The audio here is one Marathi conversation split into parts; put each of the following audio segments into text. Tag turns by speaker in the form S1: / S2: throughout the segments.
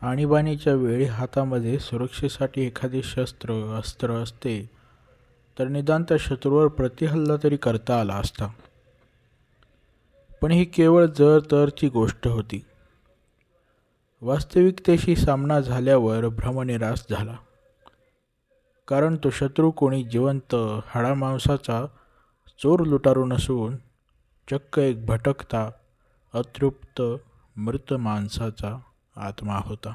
S1: आणीबाणीच्या वेळी हातामध्ये सुरक्षेसाठी एखादे अस्त्र असते तर निदान त्या शत्रूवर प्रतिहल्ला तरी करता आला असता. पण ही केवळ जर तरची गोष्ट होती. वास्तविकतेशी सामना झाल्यावर भ्रमनिरास झाला. कारण तो शत्रू कोणी जिवंत हाडामांसाचा चोर लुटारू नसून चक्क एक भटकता अतृप्त मृत माणसाचा आत्मा होता.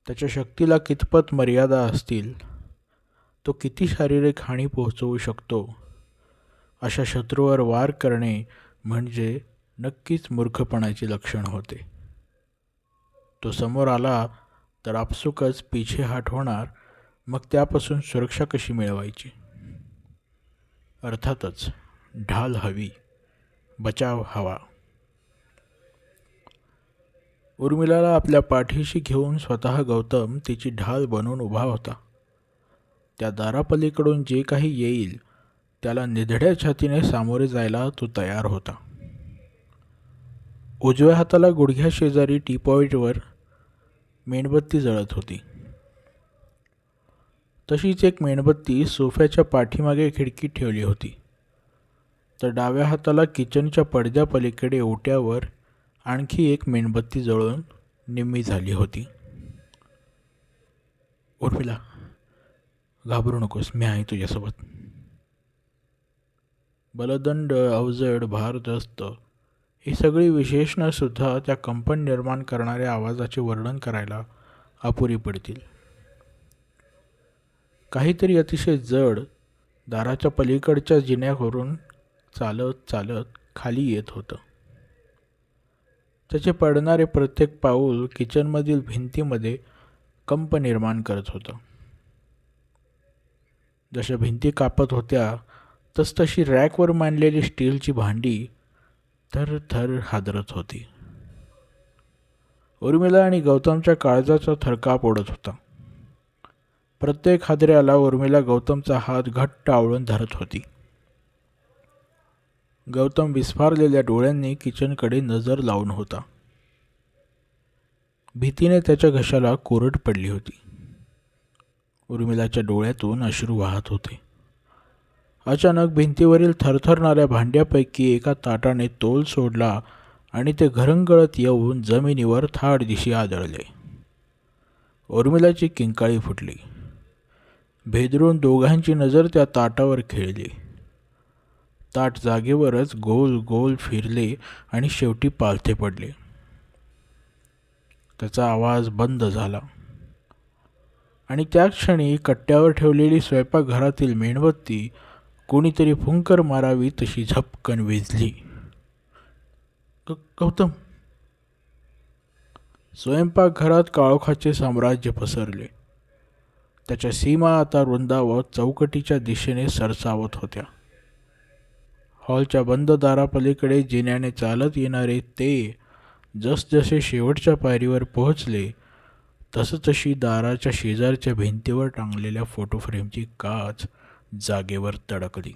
S1: त्याच्या शक्तीला कितपत मर्यादा असतील, तो किती शारीरिक हानी पोहोचवू शकतो, अशा शत्रूवर वार करणे म्हणजे नक्कीच मूर्खपणाचे लक्षण होते. तो समोर आला तर आपसुकच पिछेहाट होणार. मग त्यापासून सुरक्षा कशी मिळवायची? अर्थातच ढाल हवी, बचाव हवा. उर्मिलाला आपल्या पाठीशी घेऊन स्वतः गौतम तिची ढाल बनून उभा होता. त्या दारापलीकडून जे काही येईल त्याला निधड्या छातीने सामोरे जायला तो तयार होता. उजव्या हाताला गुडघ्या शेजारी टीपॉईटवर मेणबत्ती जळत होती. तशीच एक मेणबत्ती सोफ्याच्या पाठीमागे खिडकीत ठेवली होती. तर डाव्या हाताला किचनच्या पडद्यापलीकडे ओट्यावर आणखी एक मेणबत्ती जळून निम्मी झाली होती. उर्मिला, घाबरू नकोस, मी आहे तुझ्यासोबत. बलदंड, अवजड, भारदस्त ही सगळी विशेषणंसुद्धा त्या कंपन निर्माण करणाऱ्या आवाजाचे वर्णन करायला अपुरी पडतील. काहीतरी अतिशय जड दाराच्या पलीकडच्या जिन्यावरून चालत चालत खाली येत होतं. त्याचे पडणारे प्रत्येक पाऊल किचनमधील भिंतीमध्ये कंप निर्माण करत होतं. जशा भिंती कापत होत्या तसतशी रॅकवर मांडलेली स्टीलची भांडी थर थर हादरत होती. उर्मिला आणि गौतमच्या काळजाचा थरकाप ओढत होता. प्रत्येक हादऱ्याला उर्मिला गौतमचा हात घट्ट आवळून धरत होती. गौतम विस्फारलेल्या डोळ्यांनी किचनकडे नजर लावून होता. भीतीने त्याच्या घशाला कोरड पडली होती. उर्मिलाच्या डोळ्यातून अश्रू वाहत होते. अचानक भिंतीवरील थरथरणाऱ्या भांड्यापैकी एका ताटाने तोल सोडला आणि ते घरंगळत येऊन जमिनीवर थाट दिशी आदळले. उर्मिलाची किंकाळी फुटली. भेदरून दोघांची नजर त्या ताटावर खेळली. ताट जागेवरच गोल गोल फिरले आणि शेवटी पालथे पडले. त्याचा आवाज बंद झाला आणि त्याच क्षणी कट्ट्यावर ठेवलेली स्वयंपाकघरातील मेणबत्ती कोणीतरी फुंकर मारावी तशी झपकन विझली. गौतम! स्वयंपाकघरात काळोखाचे साम्राज्य पसरले. त्याच्या सीमा आता रुंदावत चौकटीच्या दिशेने सरसावत होत्या. हॉलच्या बंद दारापलीकडे जिन्याने चालत येणारे ते जसजसे शेवटच्या पायरीवर पोहोचले तसतशी दाराच्या शेजारच्या भिंतीवर टांगलेल्या फोटो फ्रेमची काच जागेवर तडकली.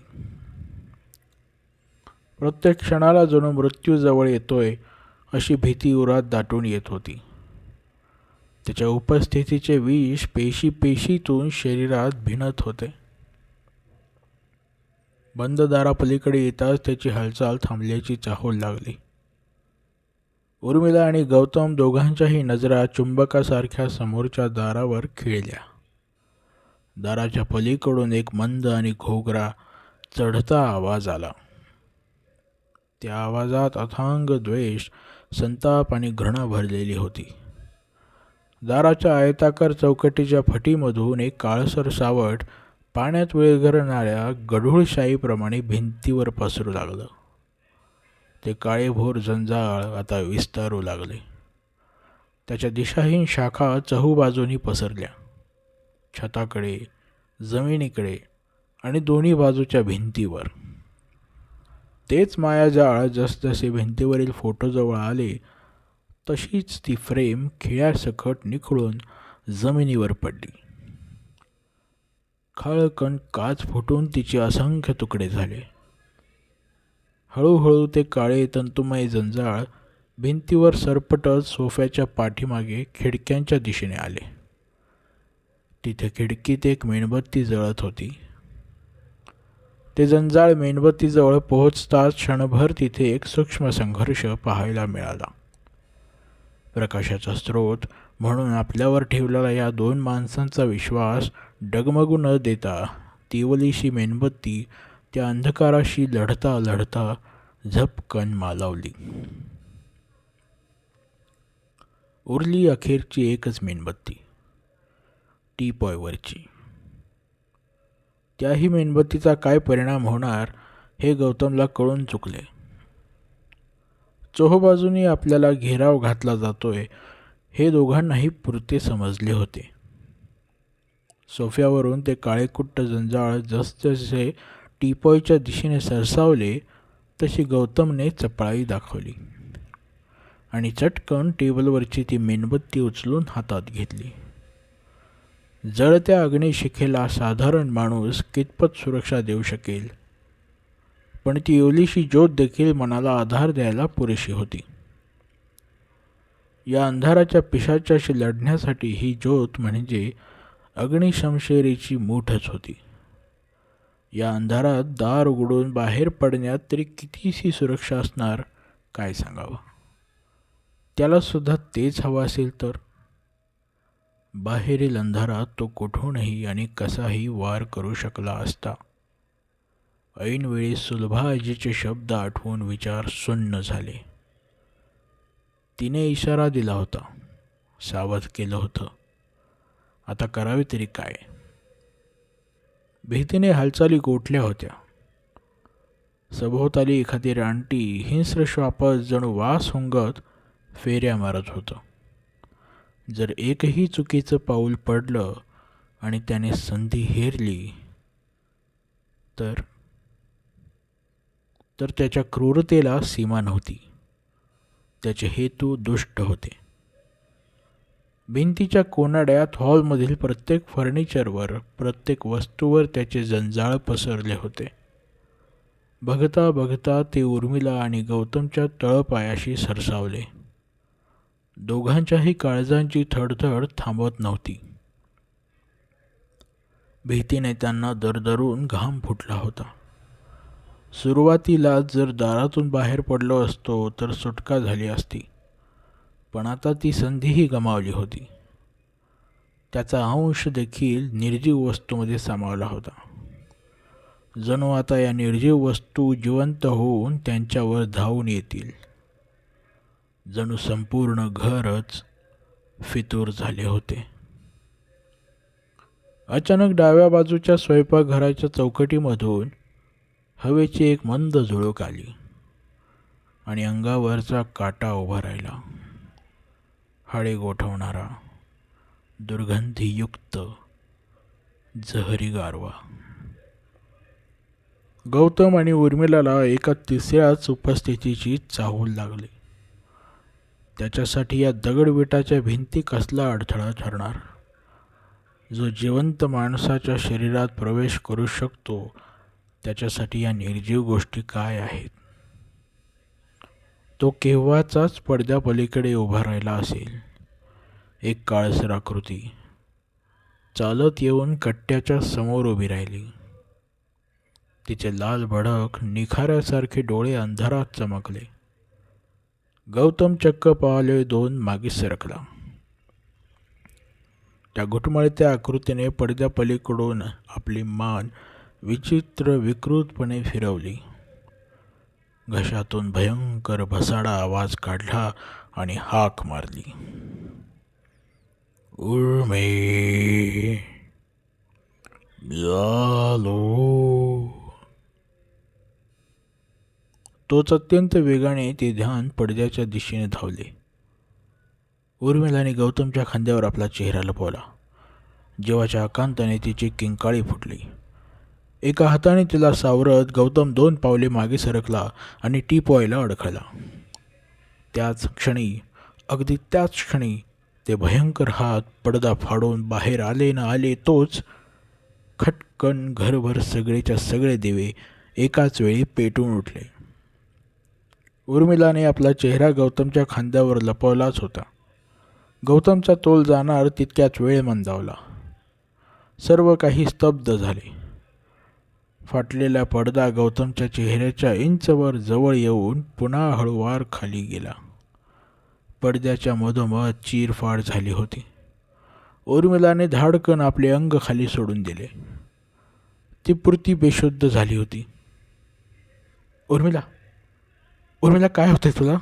S1: प्रत्येक क्षणाला जणू मृत्यू जवळ येतोय अशी भीती उरात दाटून येत होती. त्याच्या उपस्थितीचे विष पेशीतून शरीरात भिनत होते. बंद दारापलीकडे येताच त्याची हालचाल थांबल्याची चाहूल लागली. उर्मिला आणि गौतम दोघांच्याही नजरा चुंबकासारख्या समोरच्या दारावर खिळल्या. दाराच्या पलीकडून एक मंद आणि घोगरा चढता आवाज आला. त्या आवाजात अथांग द्वेष, संताप आणि घृणा भरलेली होती. दाराच्या आयताकार चौकटीच्या फटीमधून एक काळसर सावट पाण्यात विरघळणाऱ्या गढूळशाईप्रमाणे भिंतीवर पसरू लागलं. ते काळेभोर जंजाळ आता विस्तारू लागले. त्याच्या दिशाहीन शाखा चहूबाजूनी पसरल्या. छताकडे, जमिनीकडे आणि दोन्ही बाजूच्या भिंतीवर. तेच मायाजाळ जसजसे भिंतीवरील फोटोजवळ आले तशीच ती फ्रेम खिळ्यासकट निखळून जमिनीवर पडली. खळकण काच फुटून तिचे असंख्य तुकडे झाले. हळूहळू ते काळे तंतुमय जंजाळ भिंतीवर सरपटत सोफ्याच्या पाठीमागे खिडक्यांच्या दिशेने आले. तिथे खिडकीत एक मेणबत्ती जळत होती. ते जंजाळ मेणबत्तीजवळ पोहोचताच क्षणभर तिथे एक सूक्ष्म संघर्ष पाहायला मिळाला. प्रकाशाचा स्रोत म्हणून आपल्यावर ठेवलेला या दोन माणसांचा विश्वास डगमगू न देता तिवलीशी मेणबत्ती त्या अंधकाराशी लढता लढता झपकन मालावली. उरली अखेरची एकच मेणबत्ती, टीपॉयवरची. त्याही मेणबत्तीचा काय परिणाम होणार हे गौतमला कळून चुकले. चोहोबाजूनी आपल्याला घेराव घातला जातोय हे दोघांनाही पुरते समजले होते. सोफ्यावरून ते काळेकुट्ट जंजाळ जसजसे टीपॉयच्या दिशेने सरसावले तशी गौतमने चपळाई दाखवली आणि चटकन टेबलवरची ती मेणबत्ती उचलून हातात घेतली. जळत्या अग्निशिखेला साधारण माणूस कितपत सुरक्षा देऊ शकेल, पण ती ओलीशी ज्योत देखील मनाला आधार द्यायला पुरेशी होती. या अंधाराच्या पिशाच्याशी लढण्यासाठी ही ज्योत म्हणजे अग्निशमशेरीची मूठच होती. या अंधारात दार उघडून बाहेर पडण्यात तरी कितीशी सुरक्षा असणार काय सांगावं. त्याला सुद्धा तेच हवं असेल तर बाहेरील अंधारात तो कुठूनही आणि कसाही वार करू शकला असता. ऐनवेळी सुलभाजीचे शब्द आठवून विचार सुन्न झाले. तिने इशारा दिला होता, सावध केलं होतं. आता करावे तरी काय. भीतीने हालचाली गोठल्या होत्या. सभोवताली एखादी रानटी हिंस्र श्वापच जणू वास हुंगत फेऱ्या मारत होतं. जर एकही चुकीचं पाऊल पडलं आणि त्याने संधी हेरली तर त्याच्या क्रूरतेला सीमा नव्हती. त्याचे हेतू दुष्ट होते. भिंतीच्या कोनाड्यात हॉलमधील प्रत्येक फर्निचरवर, प्रत्येक वस्तूवर त्याचे जंजाळ पसरले होते. बघता बघता ते उर्मिला आणि गौतमच्या तळपायाशी सरसावले. दोघांच्याही काळजांची थडथड थांबत नव्हती. भीतीने त्यांना दरदरून घाम फुटला होता. सुरुवातीला जर दारातून बाहेर पडलो असतो तर सुटका झाली असती, पण आता ती संधीही गमावली होती. त्याचा अंश देखील निर्जीव वस्तूमध्ये सामावला होता. जणू आता या निर्जीव वस्तू जिवंत होऊन त्यांच्यावर धावून येतील. जणू संपूर्ण घरच फितूर झाले होते. अचानक डाव्या बाजूच्या स्वयंपाकघराच्या चौकटीमधून हवेची एक मंद झुळूक आली आणि अंगावरचा काटा उभा राहिला. हाडे गोठवणारा, दुर्गंधीयुक्त, जहरी गारवा. गौतम आणि उर्मिलाला एका तिसऱ्याच उपस्थितीची चाहूल लागली. त्याच्यासाठी या दगडविटाच्या भिंती कसला अडथळा ठरणार. जो जिवंत माणसाच्या शरीरात प्रवेश करू शकतो त्याच्यासाठी या निर्जीव गोष्टी काय आहेत. तो केव्हाचाच पडद्यापलीकडे उभा राहिला असेल. एक काळसर आकृती चालत येऊन कट्ट्याच्या समोर उभी राहिली. तिचे लाल भडक निखाऱ्यासारखे डोळे अंधारात चमकले. गौतम चक्क पावले दोन मागे सरकला. त्या घुटमळत्या आकृतीने पडद्यापलीकडून आपली मान विचित्र विकृतपणे फिरवली. घशातून भयंकर भसाडा आवाज काढला आणि हाक मारली, उर्मे, झालो. तोच अत्यंत वेगाने ते ध्यान पडद्याच्या दिशेने धावले. उर्मिलाने गौतमच्या खांद्यावर आपला चेहरा लपवला. जीवाच्या आकांताने तिची किंकाळी फुटली. एका हाताने तिला सावरत गौतम 2 पावले मागे सरकला आणि टीपॉयला अडखळला. अगदी त्याच क्षणी ते भयंकर हात पडदा फाडून बाहेर आले ना आले तोच खटकन घरभर सगळेच्या सगळे दिवे एकाच वेळी पेटून उठले. उर्मिलाने आपला चेहरा गौतमच्या खांद्यावर लपवलाच होता. गौतमचा तोल जाणार तितक्याच वेळ मंदावला. सर्व काही स्तब्ध झाले. फाटलेला पडदा गौतमच्या चेहऱ्याच्या इंचवर जवळ येऊन पुन्हा हळूवार खाली गेला. पडद्याच्या मधोमध चीरफाड झाली होती. उर्मिलाने धाडकन आपले अंग खाली सोडून दिले. ती पुरती बेशुद्ध झाली होती. उर्मिला, उर्मिला, काय होतंय तुला?